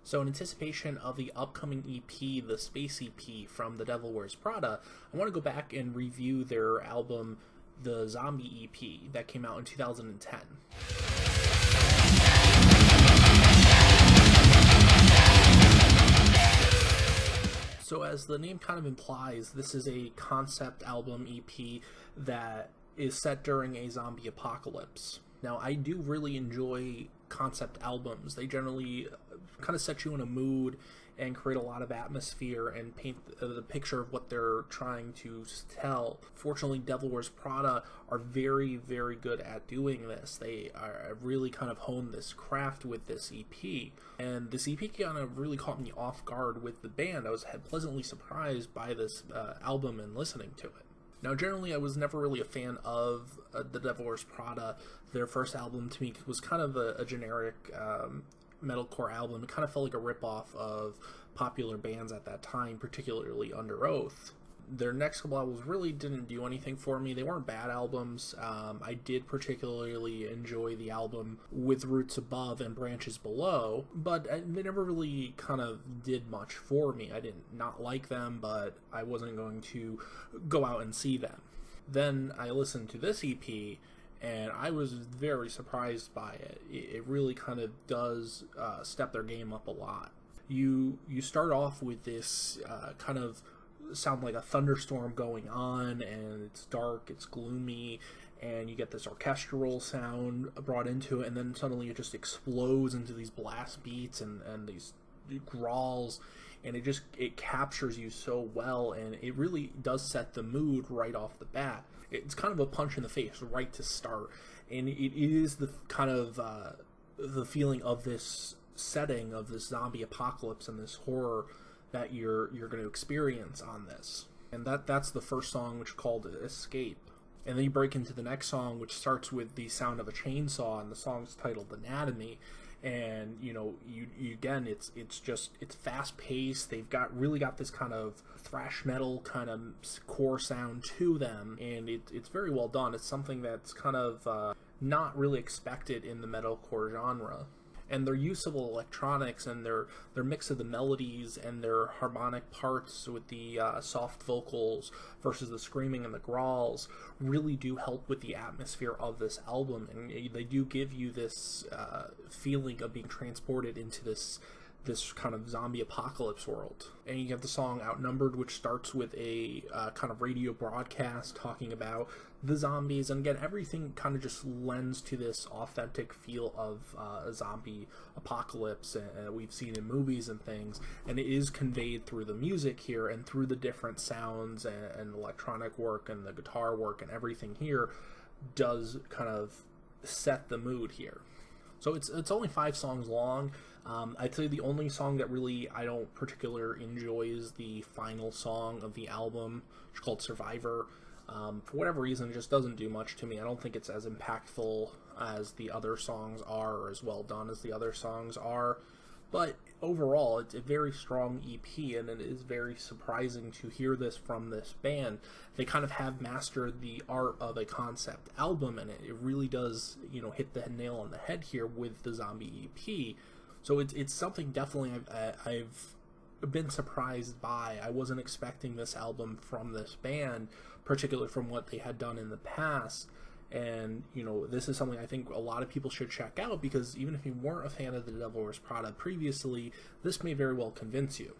So in anticipation of the upcoming EP, the Space EP from the Devil Wears Prada, I want to go back and review their album, the Zombie EP, that came out in 2010. So as the name kind of implies, this is a concept album EP that is set during a zombie apocalypse. Now, I do really enjoy concept albums. They generally kind of set you in a mood and create a lot of atmosphere and paint the picture of what they're trying to tell. Fortunately, Devil Wears Prada are very, very good at doing this. They are really kind of honed this craft with this EP. And this EP kind of really caught me off guard with the band. I was pleasantly surprised by this album and listening to it. Now, generally, I was never really a fan of the Devil Wears Prada. Their first album, to me, was kind of a generic metalcore album. It kind of felt like a ripoff of popular bands at that time, particularly Under Oath. Their next couple albums really didn't do anything for me. They weren't bad albums. I did particularly enjoy the album With Roots Above and Branches Below, but they never really kind of did much for me. I did not like them, but I wasn't going to go out and see them. Then I listened to this EP, and I was very surprised by it. It really kind of does step their game up a lot. You start off with this kind of sound like a thunderstorm going on, and it's dark, it's gloomy, and you get this orchestral sound brought into it, and then suddenly it just explodes into these blast beats and these growls, and it captures you so well, and it really does set the mood right off the bat. It's kind of a punch in the face right to start, and it is the kind of the feeling of this setting of this zombie apocalypse and this horror that you're going to experience on this. And that's the first song, which is called Escape. And then you break into the next song, which starts with the sound of a chainsaw, and the song's titled Anatomy. And you again, it's fast paced. They've really got this kind of thrash metal kind of core sound to them, and it's very well done. It's something that's kind of not really expected in the metalcore genre. And their use of electronics and their mix of the melodies and their harmonic parts with the soft vocals versus the screaming and the growls really do help with the atmosphere of this album, and they do give you this feeling of being transported into this kind of zombie apocalypse world. And you have the song Outnumbered, which starts with a kind of radio broadcast talking about the zombies, and again, everything kind of just lends to this authentic feel of a zombie apocalypse we've seen in movies and things, and it is conveyed through the music here and through the different sounds and electronic work and the guitar work, and everything here does kind of set the mood here. So it's only 5 songs long. I'd say the only song that really I don't particularly enjoy is the final song of the album, which is called Survivor. For whatever reason, it just doesn't do much to me. I don't think it's as impactful as the other songs are, or as well done as the other songs are. But overall, it's a very strong EP, and it is very surprising to hear this from this band. They kind of have mastered the art of a concept album, and it really does, hit the nail on the head here with the Zombie EP. So it's something definitely I've been surprised by. I wasn't expecting this album from this band, particularly from what they had done in the past. And, this is something I think a lot of people should check out, because even if you weren't a fan of the Devil Wears Prada previously, this may very well convince you.